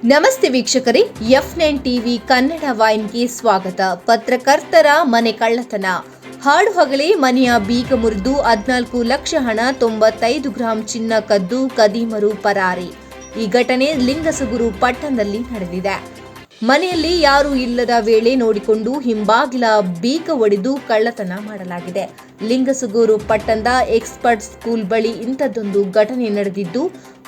ನಮಸ್ತೆ ವೀಕ್ಷಕರೇ, F9 TV Kannada ವಾಹಿನಿಗೆ ಸ್ವಾಗತ. ಪತ್ರಕರ್ತರ ಮನೆ ಕಳ್ಳತನ. ಹಾಡು ಹಗಲೇ ಮನೆಯ ಬೀಗ ಮುರಿದು 14 ಲಕ್ಷ ಹಣ 95 ಗ್ರಾಂ ಚಿನ್ನ ಕದ್ದು ಕದೀಮರು ಪರಾರಿ. ಈ ಘಟನೆ ಲಿಂಗಸಗೂರು ಪಟ್ಟಣದಲ್ಲಿ ನಡೆದಿದೆ. ಮನೆಯಲ್ಲಿ ಯಾರೂ ಇಲ್ಲದ ವೇಳೆ ನೋಡಿಕೊಂಡು ಹಿಂಬಾಗಿಲ ಬೀಗ ಒಡೆದು ಕಳ್ಳತನ ಮಾಡಲಾಗಿದೆ. ಲಿಂಗಸಗೂರು ಪಟ್ಟಣದ ಎಕ್ಸ್ಪರ್ಟ್ ಸ್ಕೂಲ್ ಬಳಿ ಇಂಥದ್ದೊಂದು ಘಟನೆ ನಡೆದಿದ್ದು,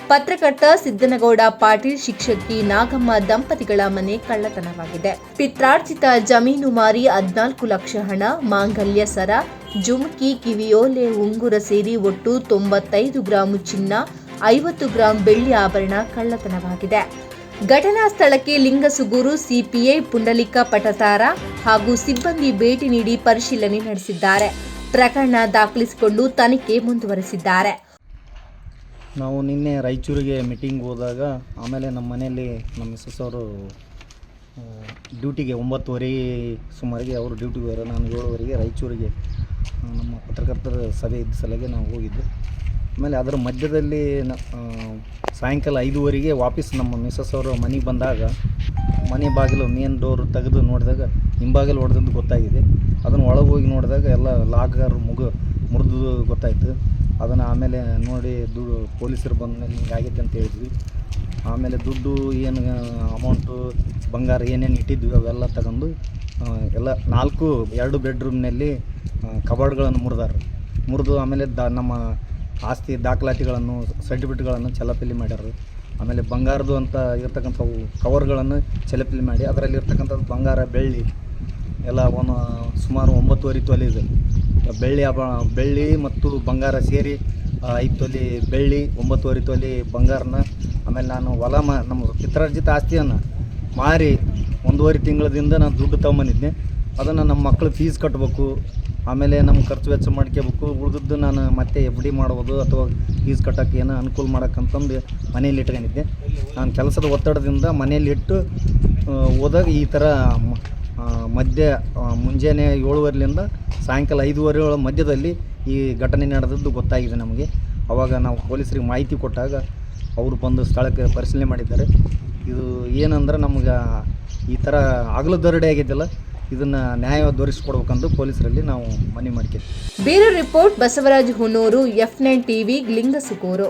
ಪತ್ರಕರ್ತ ಸಿದ್ದನಗೌಡ ಪಾಟೀಲ್, ಶಿಕ್ಷಕಿ ನಾಗಮ್ಮ ದಂಪತಿಗಳ ಮನೆ ಕಳ್ಳತನವಾಗಿದೆ. ಪಿತ್ರಾರ್ಜಿತ ಜಮೀನು ಮಾರಿ 14 ಲಕ್ಷ ಹಣ, ಮಾಂಗಲ್ಯ ಸರ, ಜುಮ್ಕಿ, ಕಿವಿಯೋಲೆ, ಉಂಗುರ ಸೇರಿ ಒಟ್ಟು 95 ಗ್ರಾಂ ಚಿನ್ನ, 50 ಗ್ರಾಂ ಬೆಳ್ಳಿ ಆಭರಣ ಕಳ್ಳತನವಾಗಿದೆ. ಘಟನಾ ಸ್ಥಳಕ್ಕೆ ಲಿಂಗಸಗೂರು ಸಿಪಿಐ ಪುಂಡಲಿಕ ಪಟತಾರ ಹಾಗೂ ಸಿಬ್ಬಂದಿ ಭೇಟಿ ನೀಡಿ ಪರಿಶೀಲನೆ ನಡೆಸಿದ್ದಾರೆ. ಪ್ರಕರಣ ದಾಖಲಿಸಿಕೊಂಡು ತನಿಖೆ ಮುಂದುವರೆಸಿದ್ದಾರೆ. ನಾವು ನಿನ್ನೆ ರಾಯಚೂರಿಗೆ ಮೀಟಿಂಗ್ ಹೋದಾಗ ಆಮೇಲೆ ನಮ್ಮ ಮನೆಯಲ್ಲಿ ನಮ್ಮ ಮಿಸ್ಸಸ್ ಅವರು ಡ್ಯೂಟಿಗೆ 9:30 ಸುಮಾರಿಗೆ ಅವರು ಡ್ಯೂಟಿಗೆ ಹೋದರು. ನಾನು 7:00 ರಾಯಚೂರಿಗೆ ನಮ್ಮ ಪತ್ರಕರ್ತರ ಸಭೆ ಇದ್ದ ಸಲಗೆ ನಾವು ಹೋಗಿದ್ದು. ಆಮೇಲೆ ಅದರ ಮಧ್ಯದಲ್ಲಿ ಸಾಯಂಕಾಲ 5:00 ವಾಪಸ್ ನಮ್ಮ ಮಿಸ್ಸಸ್ ಅವರು ಮನೆಗೆ ಬಂದಾಗ ಮನೆ ಬಾಗಿಲು ಮೇನ್ ಡೋರ್ ತೆಗೆದು ನೋಡಿದಾಗ ಹಿಂಬಾಗಿಲು ಹೊಡೆದಂದು ಗೊತ್ತಾಗಿದೆ. ಅದನ್ನು ಒಳಗೆ ಹೋಗಿ ನೋಡಿದಾಗ ಎಲ್ಲ ಲಾಕರ್ ಮುರಿದು ಗೊತ್ತಾಯಿತು. ಅದನ್ನು ಆಮೇಲೆ ನೋಡಿ ಪೊಲೀಸರು ಬಂದ ಮೇಲೆ ಹಿಂಗೆ ಆಗೈತೆ ಅಂತ ಹೇಳಿದ್ವಿ. ಆಮೇಲೆ ದುಡ್ಡು ಏನು ಅಮೌಂಟು ಬಂಗಾರ ಏನೇನು ಇಟ್ಟಿದ್ವಿ ಅವೆಲ್ಲ ತಗೊಂಡು ಎಲ್ಲ 2 ಬೆಡ್ರೂಮ್ನಲ್ಲಿ ಕಬಾರ್ಡ್ಗಳನ್ನು ಮುರಿದು ಆಮೇಲೆ ನಮ್ಮ ಆಸ್ತಿ ದಾಖಲಾತಿಗಳನ್ನು ಸರ್ಟಿಫಿಕೇಟ್ಗಳನ್ನು ಚಲಾಪಲ್ಲಿ ಮಾಡ್ಯಾರ. ಆಮೇಲೆ ಬಂಗಾರದು ಅಂತ ಇರ್ತಕ್ಕಂಥವು ಕವರ್ಗಳನ್ನು ಚಲಾಪಲ್ಲಿ ಮಾಡಿ ಅದರಲ್ಲಿ ಇರ್ತಕ್ಕಂಥದ್ದು ಬಂಗಾರ ಬೆಳ್ಳಿ ಎಲ್ಲ ಸುಮಾರು 9.5 ತೊಲೆ ಇದೆ. ಬೆಳ್ಳಿ ಮತ್ತು ಬಂಗಾರ ಸೇರಿ 5 ತೊಲೆ ಬೆಳ್ಳಿ, 9.5 ತೊಲೆ ಬಂಗಾರನ. ಆಮೇಲೆ ನಾನು ನಮ್ಮ ಪಿತ್ರಾರ್ಜಿತ ಆಸ್ತಿಯನ್ನು ಮಾರಿ 1.5 ತಿಂಗಳದಿಂದ ನಾನು ದುಡ್ಡು ತೊಗೊಂಬಂದಿದ್ದೆ. ಅದನ್ನು ನಮ್ಮ ಮಕ್ಕಳು ಫೀಸ್ ಕಟ್ಟಬೇಕು, ಆಮೇಲೆ ನಮ್ಮ ಖರ್ಚು ವೆಚ್ಚ ಮಾಡ್ಕೋಬೇಕು. ಉಳಿದದ್ದು ನಾನು ಮತ್ತೆ FD ಮಾಡ್ಬೋದು ಅಥವಾ ಫೀಸ್ ಕಟ್ಟೋಕ್ಕೆ ಏನೋ ಅನುಕೂಲ ಮಾಡೋಕ್ಕಂತಂದು ಮನೆಯಲ್ಲಿ ಇಟ್ಕೊಂಡಿದ್ದೆ. ನಾನು ಕೆಲಸದ ಒತ್ತಡದಿಂದ ಮನೆಯಲ್ಲಿ ಇಟ್ಟು ಹೋದಾಗ ಈ ಥರ ಮುಂಜಾನೆ 7:30ರಿಂದ ಸಾಯಂಕಾಲ 5:30 ಮಧ್ಯದಲ್ಲಿ ಈ ಘಟನೆ ನಡೆದದ್ದು ಗೊತ್ತಾಗಿದೆ ನಮಗೆ. ಆವಾಗ ನಾವು ಪೊಲೀಸರಿಗೆ ಮಾಹಿತಿ ಕೊಟ್ಟಾಗ ಅವರು ಬಂದು ಸ್ಥಳಕ್ಕೆ ಪರಿಶೀಲನೆ ಮಾಡಿದ್ದಾರೆ. ಇದು ಏನಂದ್ರೆ ನಮ್ಗೆ ಈ ಥರ ಹಗಲು ದರೋಡೆ ಆಗಿದ್ದಲ್ಲ, ಇದನ್ನು ನ್ಯಾಯ ದೊರಕಿಸಿಕೊಡ್ಬೇಕಂದು ಪೊಲೀಸರಲ್ಲಿ ನಾವು ಮನವಿ ಮಾಡ್ತೀವಿ. Bureau report, Basavaraj Hunur, F9 TV, Lingasugur.